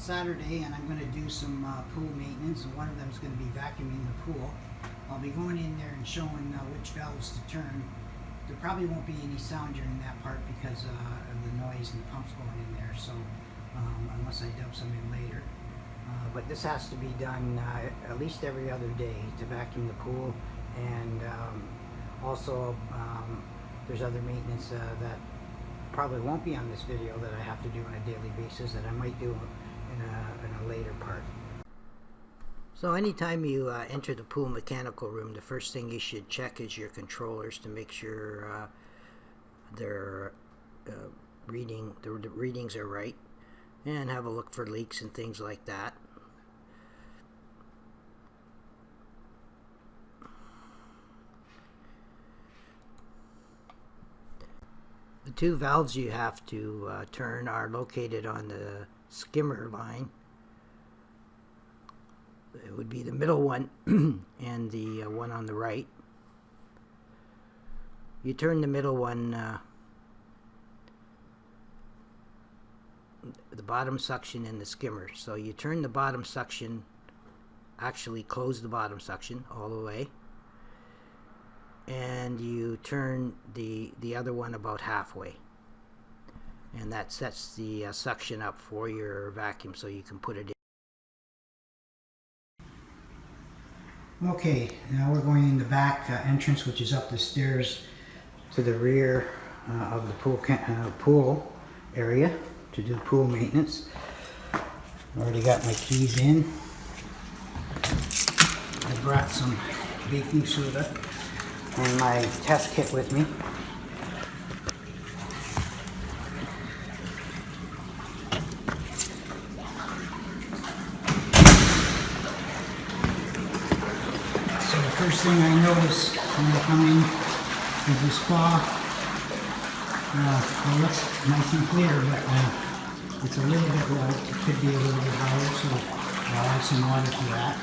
Saturday, and I'm going to do some pool maintenance, and one of them is going to be vacuuming the pool. I'll be going in there and showing which valves to turn. There probably won't be any sound during that part because of the noise and the pumps going in there, so unless I dump some in later. But this has to be done at least every other day to vacuum the pool, and also there's other maintenance that probably won't be on this video that I have to do on a daily basis that I might do in a later part. So anytime you enter the pool mechanical room, the first thing you should check is your controllers to make sure the readings are right, and have a look for leaks and things like that. The two valves you have to turn are located on the skimmer line. It would be the middle one and the one on the right. You turn the middle one, the bottom suction in the skimmer. So you turn the bottom suction, actually close the bottom suction all the way, and you turn the other one about halfway, and that sets the suction up for your vacuum so you can put it in. Okay, now we're going in the back entrance, which is up the stairs to the rear of the pool area to do pool maintenance. I've already got my keys in. I brought some baking soda and my test kit with me. So the first thing I notice when I come in is the spa. It looks nice and clear, but it's a little bit low. It could be a little bit higher, so I'll add some water to that.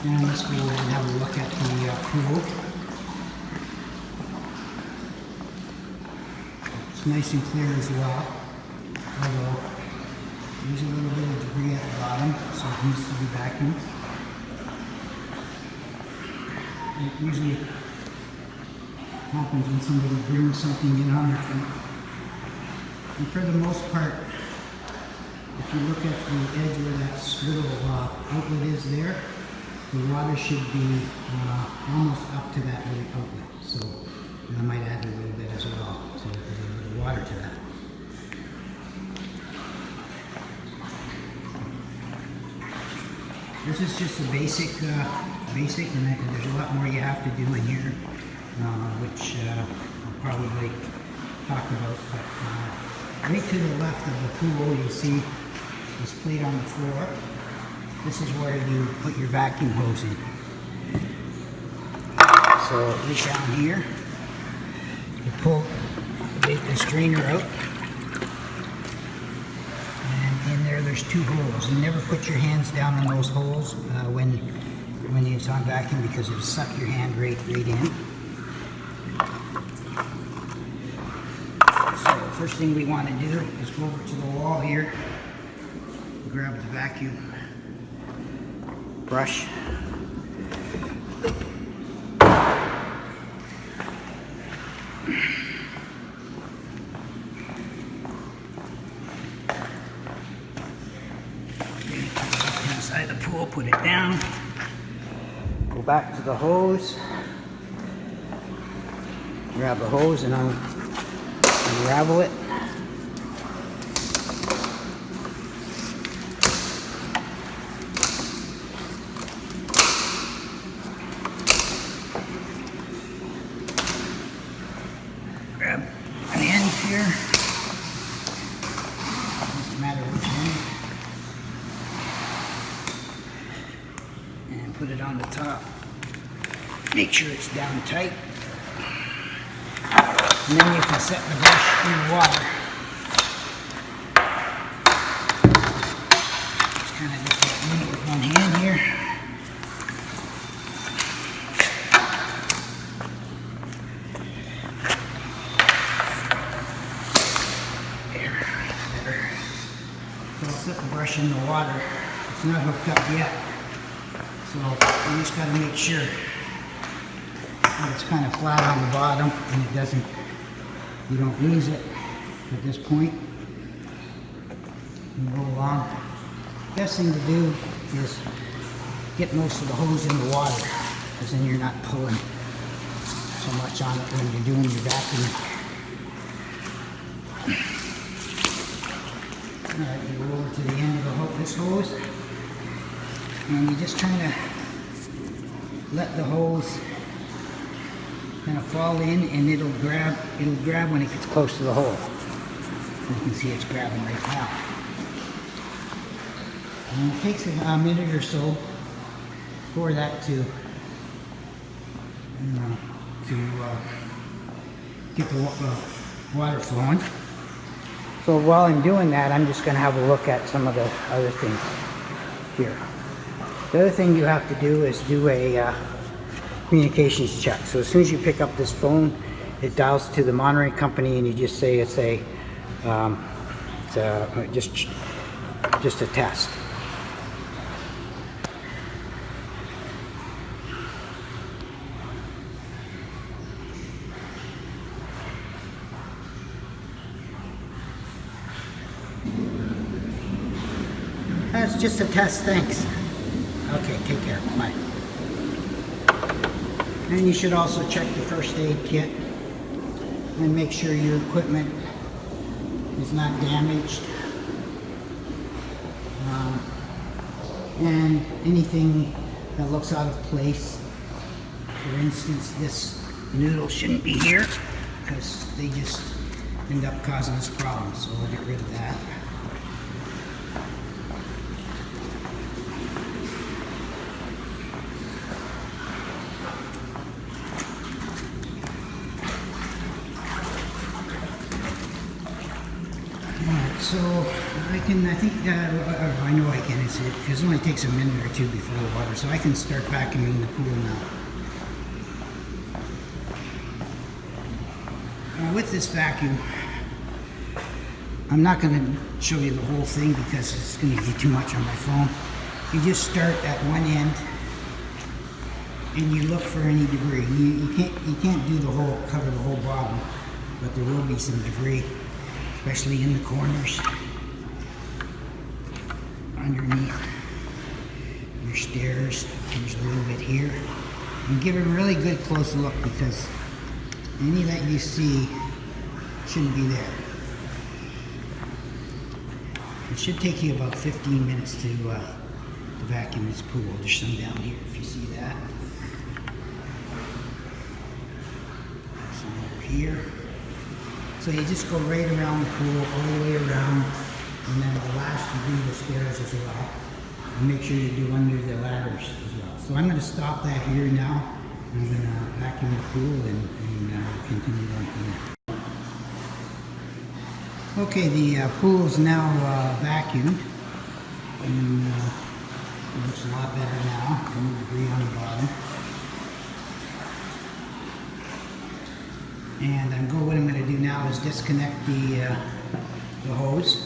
And let's go over and have a look at the pool. It's nice and clear as well, although there's a little bit of debris at the bottom, so it needs to be vacuumed. It usually happens when somebody brings something in on their feet. And for the most part, if you look at the edge where that little outlet is there, the water should be almost up to that little outlet. So I might add a little bit as well, so there's a little bit of water to that. This is just a basic, and there's a lot more you have to do in here, which I'll probably talk about. But right to the left of the pool, you'll see this plate on the floor. This is where you put your vacuum hose in. So right down here, you pull the strainer out, and in there's two holes. You never put your hands down on those holes when it's on vacuum, because it'll suck your hand right in. So the first thing we want to do is go over to the wall here, grab the vacuum brush. Inside the pool, put it down. Go back to the hose. Grab the hose and unravel it. Grab an end here. Doesn't matter which end. And put it on the top. Make sure it's down tight. And then you can set the brush in the water. Just kind of just move it with one hand here. There, better. So I'll set the brush in the water. It's not hooked up yet. So you just got to make sure that it's kind of flat on the bottom and it doesn't, you don't lose it at this point. And go along. Best thing to do is get most of the hose in the water, because then you're not pulling so much on it when you're doing your vacuuming. Alright, you go over to the end of this hose, and you just kind of let the hose kind of fall in, and it'll grab when it gets close to the hole. You can see it's grabbing right now. And it takes a minute or so for that to get the water flowing. So while I'm doing that, I'm just going to have a look at some of the other things here. The other thing you have to do is do a communications check. So as soon as you pick up this phone, it dials to the monitoring company, and you just say it's just a test. That's just a test, thanks. Okay, take care, bye. And you should also check the first aid kit and make sure your equipment is not damaged. And anything that looks out of place. For instance, this noodle shouldn't be here because they just end up causing us problems, so we'll get rid of that. So I know I can, it only takes a minute or two before the water, so I can start vacuuming the pool now. With this vacuum, I'm not going to show you the whole thing because it's going to be too much on my phone. You just start at one end and you look for any debris. You can't do cover the whole bottom, but there will be some debris, especially in the corners, underneath your stairs. There's a little bit here. And give a really good close look, because any that you see shouldn't be there. It should take you about 15 minutes to vacuum this pool. There's some down here if you see that. Some over here. So you just go right around the pool, all the way around, and then the last you do the stairs as well. And make sure you do under the ladders as well. So I'm going to stop that here now. I'm going to vacuum the pool and continue on from there. Okay, the pool is now vacuumed, and it looks a lot better now. No debris on the bottom. And what I'm going to do now is disconnect the hose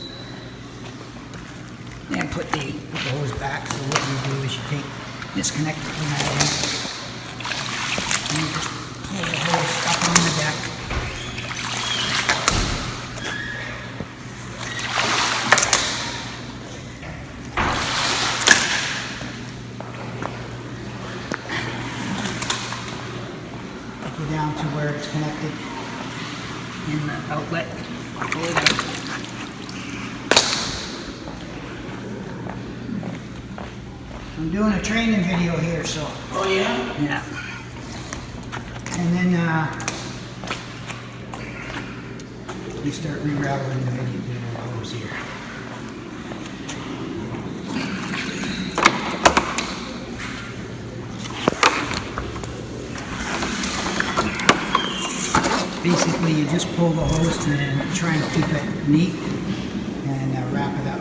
and put the hose back. So what you do is you disconnect it from that end, and you just pull the hose up on the deck. Go down to where it's connected in the outlet. Pull it out. I'm doing a training video here, so. Oh yeah? Yeah. And then we start re-rattling the hose here. Basically, you just pull the hose and try and keep it neat, and wrap it up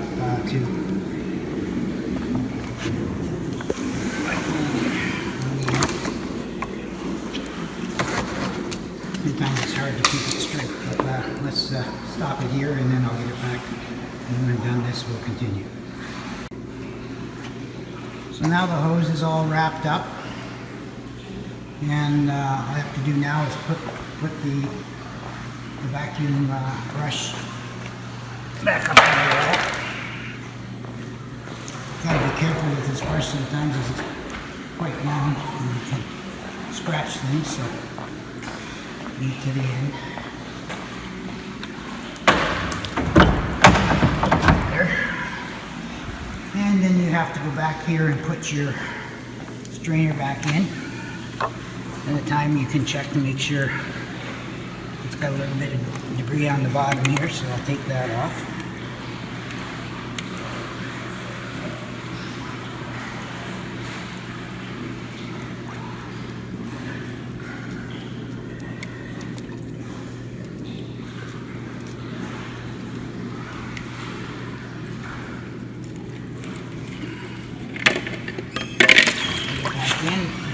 to. Sometimes it's hard to keep it straight, but let's stop it here, and then I'll get it back. And when I'm done this, we'll continue. So now the hose is all wrapped up, and all I have to do now is put the vacuum brush back up on the wall. Gotta be careful with this brush sometimes as it's quite long and you can scratch things, so bring it to the end. There. And then you have to go back here and put your strainer back in. At the time you can check to make sure it's got a little bit of debris on the bottom here, so I'll take that off.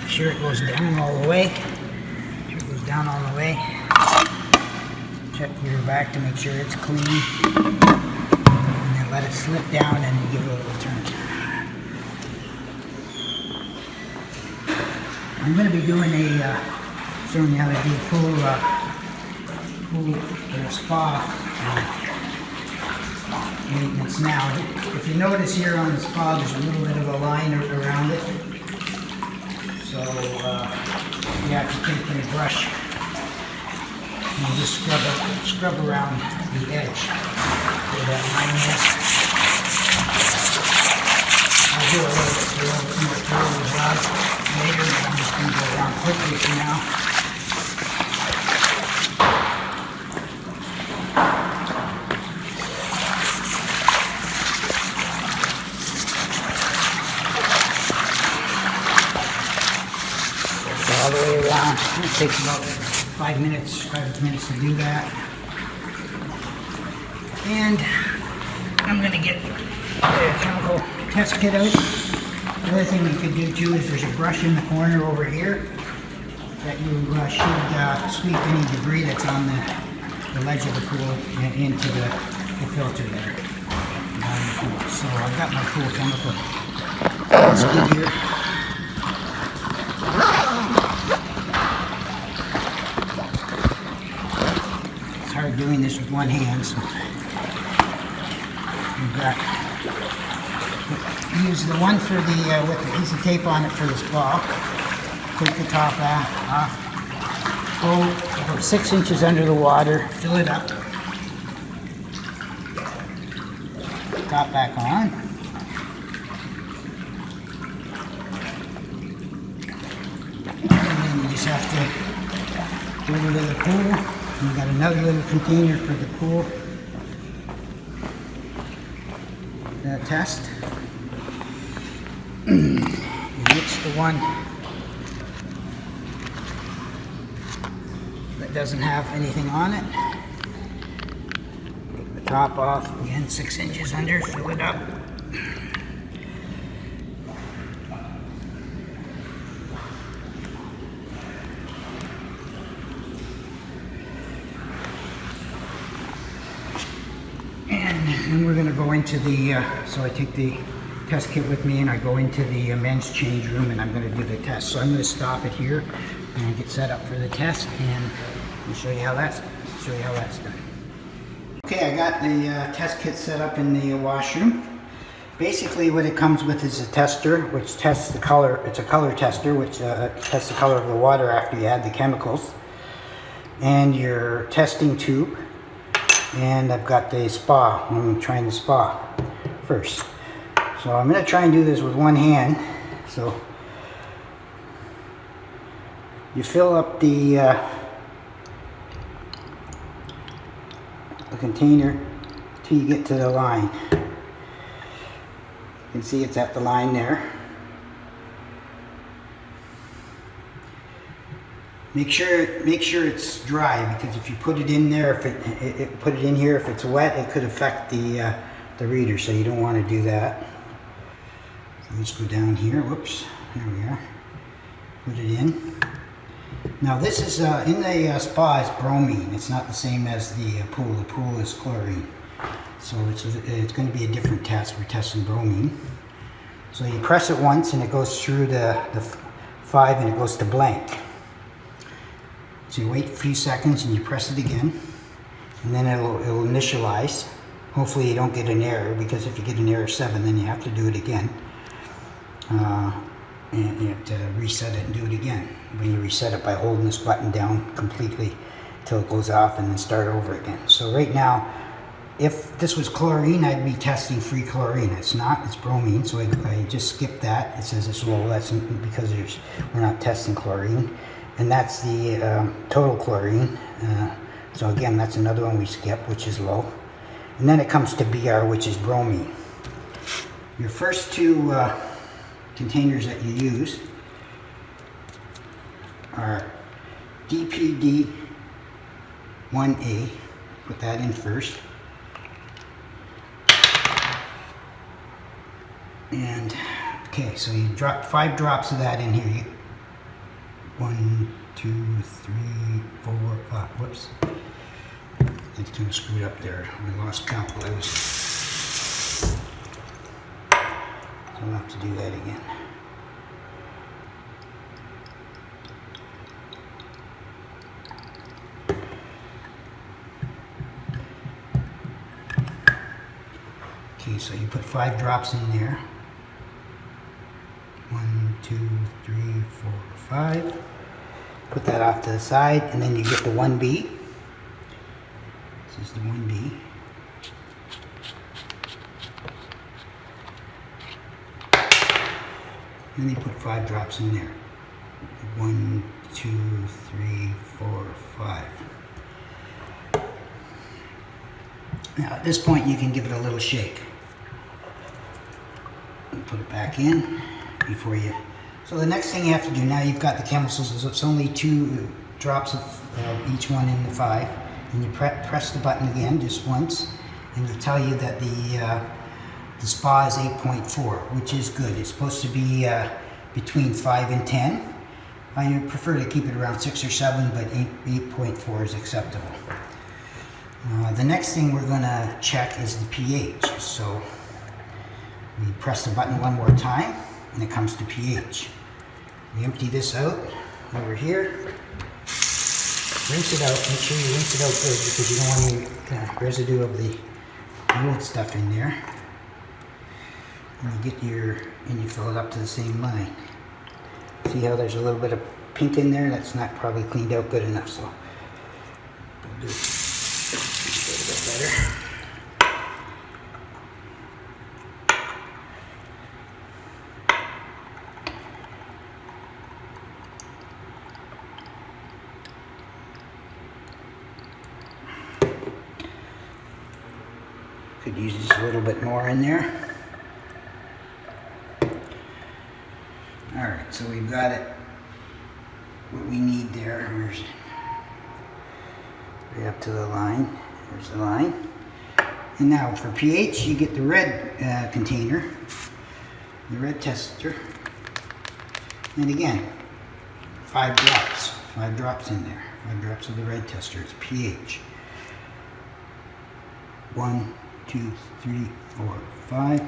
Make sure it goes down all the way. Make sure it goes down all the way. Check your back to make sure it's clean. And then let it slip down and give it a little turn. I'm going to be doing showing you how to do pool or spa maintenance now. If you notice here on the spa, there's a little bit of a line around it. So you have to take a brush and just scrub around the edge where that line is. I'll do a little bit more thorough job later, but I'm just going to go around quickly for now. All the way around. It takes about 5 minutes to do that. And I'm going to get the chemical test kit out. The other thing you could do too is there's a brush in the corner over here that you should sweep any debris that's on the ledge of the pool and into the filter there. So I've got my pool chemical test kit here. Doing this with one hand, so use the one for the with the piece of tape on it for the spa. Take the top off, go about 6 inches under the water, fill it up, top back on. And then you just have to go over to the pool. We've got another little container for the pool test. You mix the one that doesn't have anything on it. Take the top off, again 6 inches under, fill it up. And we're going to go into the, so I take the test kit with me and I go into the men's change room and I'm going to do the test. So I'm going to stop it here and get set up for the test and I'll show you how that's done. Okay, I got the test kit set up in the washroom. Basically what it comes with is a tester which tests the color. It's a color tester which tests the color of the water after you add the chemicals. And your testing tube. And I've got the spa. I'm trying the spa first. So I'm going to try and do this with one hand. So you fill up the container till you get to the line. You can see it's at the line there. Make sure it's dry, because if you put it in there, put it in here, if it's wet, it could affect the reader. So you don't want to do that. So let's go down here. Whoops, there we are. Put it in. Now this is in the spa. It's bromine. It's not the same as the pool. The pool is chlorine. So it's going to be a different test. We're testing bromine. So you press it once and it goes through the 5 and it goes to blank. So you wait a few seconds and you press it again, and then it'll initialize. Hopefully you don't get an error, because if you get an error 7, then you have to do it again. And you have to reset it and do it again. When you reset it by holding this button down completely till it goes off, and then start over again. So right now, if this was chlorine, I'd be testing free chlorine. It's not, it's bromine, so I just skipped that. It says it's low, that's because we're not testing chlorine. And that's the total chlorine. So again, that's another one we skip, which is low. And then it comes to BR, which is bromine. Your first two containers that you use are DPD 1A. Put that in first. And okay, so you drop 5 drops of that in here. 1, 2, 3, 4, 5. Whoops. I kind of screwed up there. I lost count while I was. So I'll have to do that again. Okay, so you put 5 drops in there. 1, 2, 3, 4, 5. Put that off to the side, and then you get the 1B. This is the 1B. Then you put 5 drops in there. 1, 2, 3, 4, 5. Now at this point you can give it a little shake. And put it back in before you. So the next thing you have to do, now you've got the chemicals, so it's only 2 drops of each one in the 5. And you press the button again just once, and it'll tell you that the SPA is 8.4, which is good. It's supposed to be between 5 and 10. I prefer to keep it around 6 or 7, but 8.4 is acceptable. The next thing we're going to check is the pH. So we press the button one more time, and it comes to pH. We empty this out over here. Rinse it out. Make sure you rinse it out good, because you don't want any residue of the old stuff in there. And you get and you fill it up to the same line. See how there's a little bit of pink in there? That's not probably cleaned out good enough, so we'll do it a little bit better. Could use just a little bit more in there. Alright, so we've got it, what we need there. There's right up to the line. There's the line. And now for pH, you get the red container, the red tester. And again, 5 drops. 5 drops in there. 5 drops of the red tester. It's pH. 1, 2, 3, 4, 5.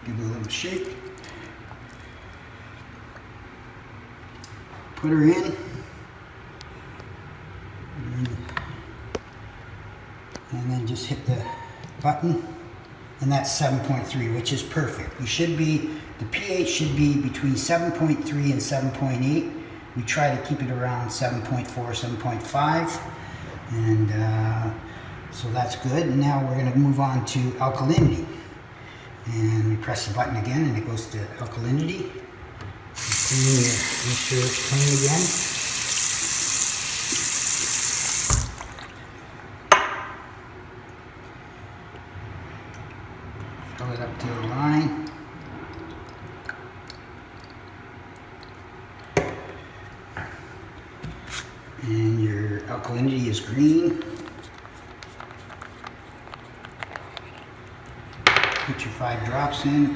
Give it a little shake. Put her in. And then just hit the button. And that's 7.3, which is perfect. You should be, the pH should be between 7.3 and 7.8. We try to keep it around 7.4, 7.5. And so that's good. And now we're going to move on to alkalinity. And we press the button again, and it goes to alkalinity. Make sure it's clean again. Fill it up to the line. And your alkalinity is green. Put your 5 drops in.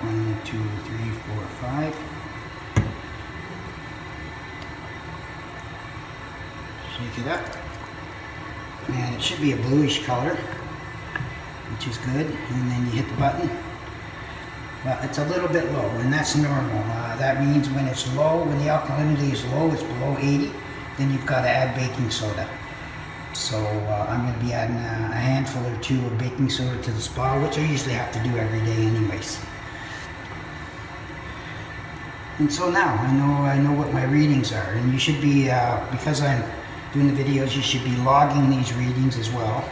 1, 2, 3, 4, 5. Shake it up. And it should be a bluish color. which is good. And then you hit the button. Well, it's a little bit low, and that's normal. That means when it's low, when the alkalinity is low, it's below 80, then you've got to add baking soda. So I'm going to be adding a handful or two of baking soda to the spa, which I usually have to do every day anyways. And so now I know what my readings are, and you should be, because I'm doing the videos, you should be logging these readings as well,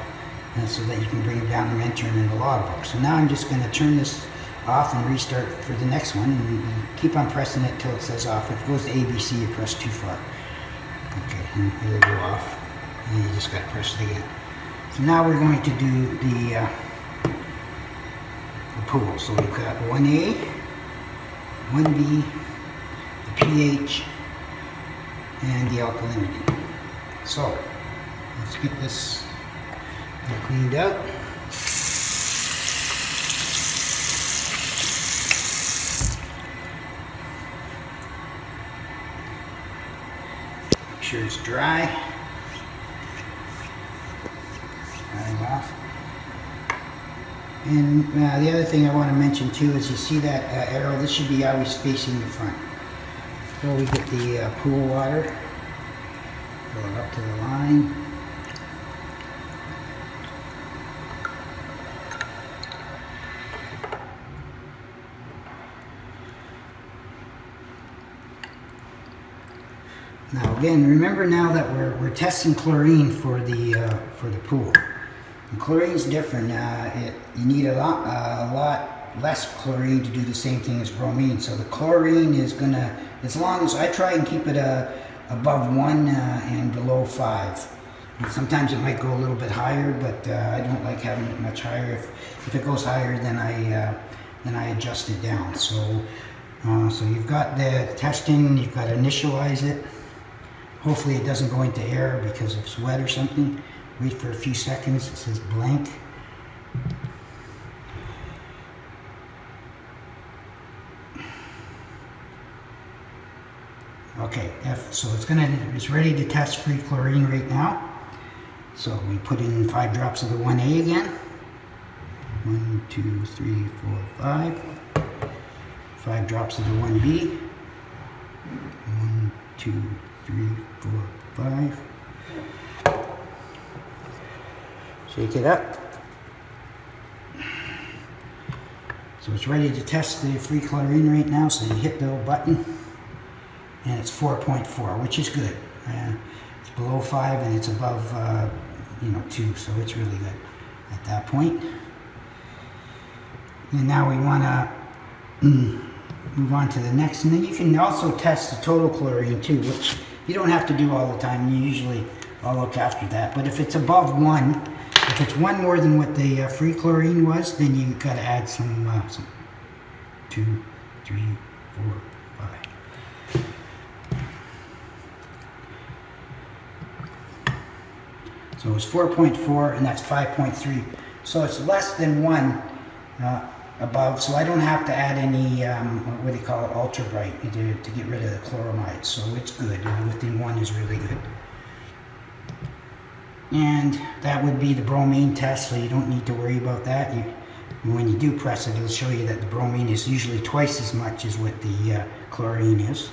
and so that you can bring them down and enter them in the logbook. So now I'm just going to turn this off and restart for the next one, and keep on pressing it till it says off. If it goes to ABC, you press too far. Okay, and it'll go off, and you just got to press it again. So now we're going to do the pool. So we've got 1A, 1B, the pH, and the alkalinity. So let's get this all cleaned up. Make sure it's dry. Drying off. And the other thing I want to mention too is you see that arrow, this should be always facing the front. So we get the pool water, fill it up to the line. Now again, remember now that we're testing chlorine for the pool. And chlorine's different. You need a lot less chlorine to do the same thing as bromine. So the chlorine is gonna, as long as I try and keep it above 1 and below 5. And sometimes it might go a little bit higher, but I don't like having it much higher. If it goes higher, then I adjust it down. So so you've got the testing. You've got to initialize it. Hopefully it doesn't go into error because it's wet or something. Wait for a few seconds. It says blank. Okay, so it's ready to test free chlorine right now. So we put in 5 drops of the 1A again. 1, 2, 3, 4, 5. 5 drops of the 1B. 1, 2, 3, 4, 5. Shake it up. So it's ready to test the free chlorine right now. So you hit the little button, and it's 4.4, which is good. It's below 5 and it's above 2, so it's really good at that point. And now we want to move on to the next, and then you can also test the total chlorine too, which you don't have to do all the time. Usually I'll look after that. But if it's above 1, if it's 1 more than what the free chlorine was, then you got to add some 2, 3, 4, 5. So it's 4.4, and that's 5.3. So it's less than 1 above, so I don't have to add any, what do you call it, ultra bright to get rid of the chloramide. So it's good. Within 1 is really good. And that would be the bromine test, so you don't need to worry about that. When you do press it, it'll show you that the bromine is usually twice as much as what the chlorine is.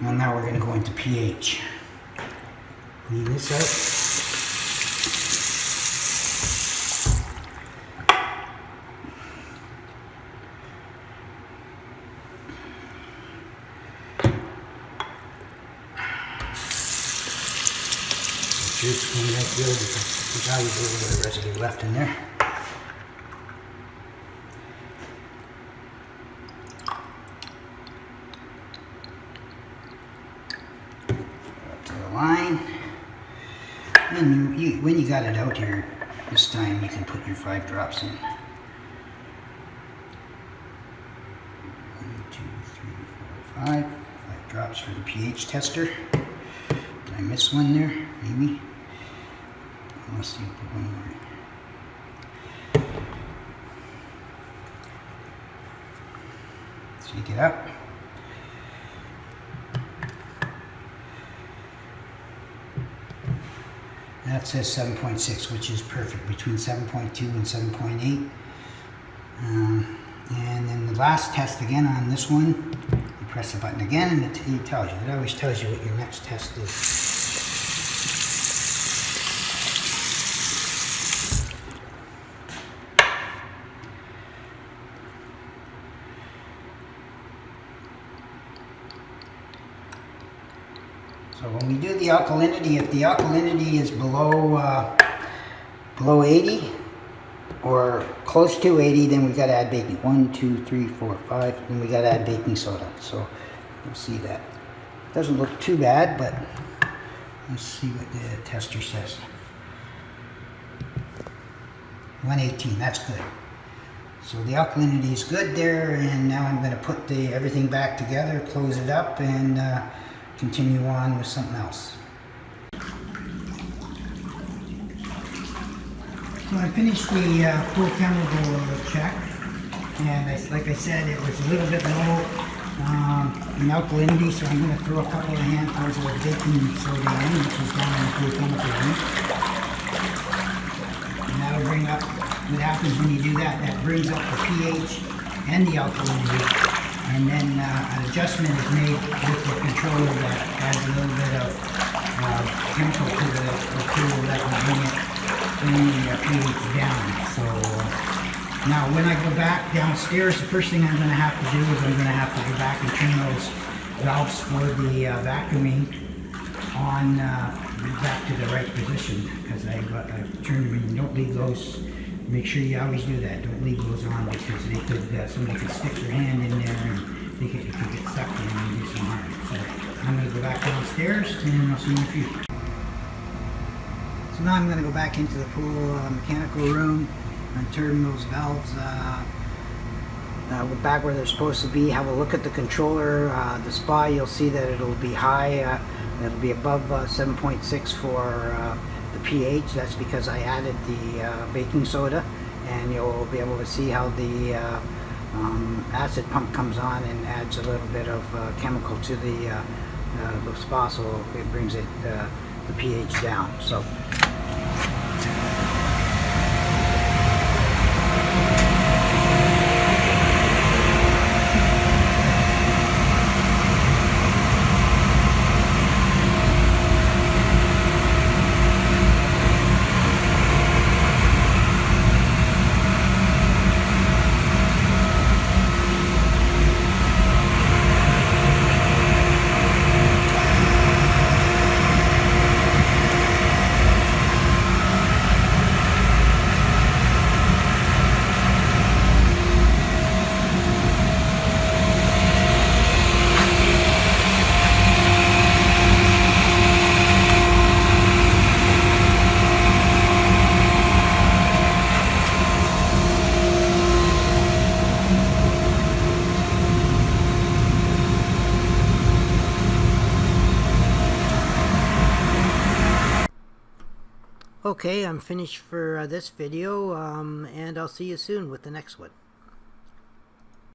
And now we're going to go into pH. Clean this out. It's cleaned out good because there's always a little bit of residue left in there. Up to the line. And when you got it out here, this time you can put your 5 drops in. 1, 2, 3, 4, 5. 5 drops for the pH tester. Did I miss one there? Maybe. Let's see, put one more. Shake it up. That says 7.6, which is perfect, between 7.2 and 7.8. And then the last test again on this one, you press the button again and it tells you. It always tells you what your next test is. So when we do the alkalinity, if the alkalinity is below 80 or close to 80, then we got to add baking. 1, 2, 3, 4, 5. Then we got to add baking soda. So you'll see that. Doesn't look too bad, but let's see what the tester says. 118. That's good. So the alkalinity is good there, and now I'm going to put everything back together, close it up, and continue on with something else. So I finished the full chemical check, and like I said, it was a little bit low in alkalinity, so I'm going to throw a couple of handfuls of baking soda in, which is down in the full chemical room. And that'll bring up, what happens when you do that, that brings up the pH and the alkalinity. And then an adjustment is made with the controller that adds a little bit of chemical to the tool that will bring the pH down. So now when I go back downstairs, the first thing I'm going to have to do is I'm going to have to go back and turn those valves for the vacuuming on back to the right position, because I've turned them in. Don't leave those. Make sure you always do that. Don't leave those on, because they could somebody could stick their hand in there and it could get stuck in and do some harm. So I'm going to go back downstairs and I'll see you in a few. So now I'm going to go back into the pool mechanical room and turn those valves back where they're supposed to be. Have a look at the controller. The spa, you'll see that it'll be high. It'll be above 7.6 for the pH. That's because I added the baking soda, and you'll be able to see how the acid pump comes on and adds a little bit of chemical to the spa, so it brings it the pH down. So okay, I'm finished for this video, and I'll see you soon with the next one.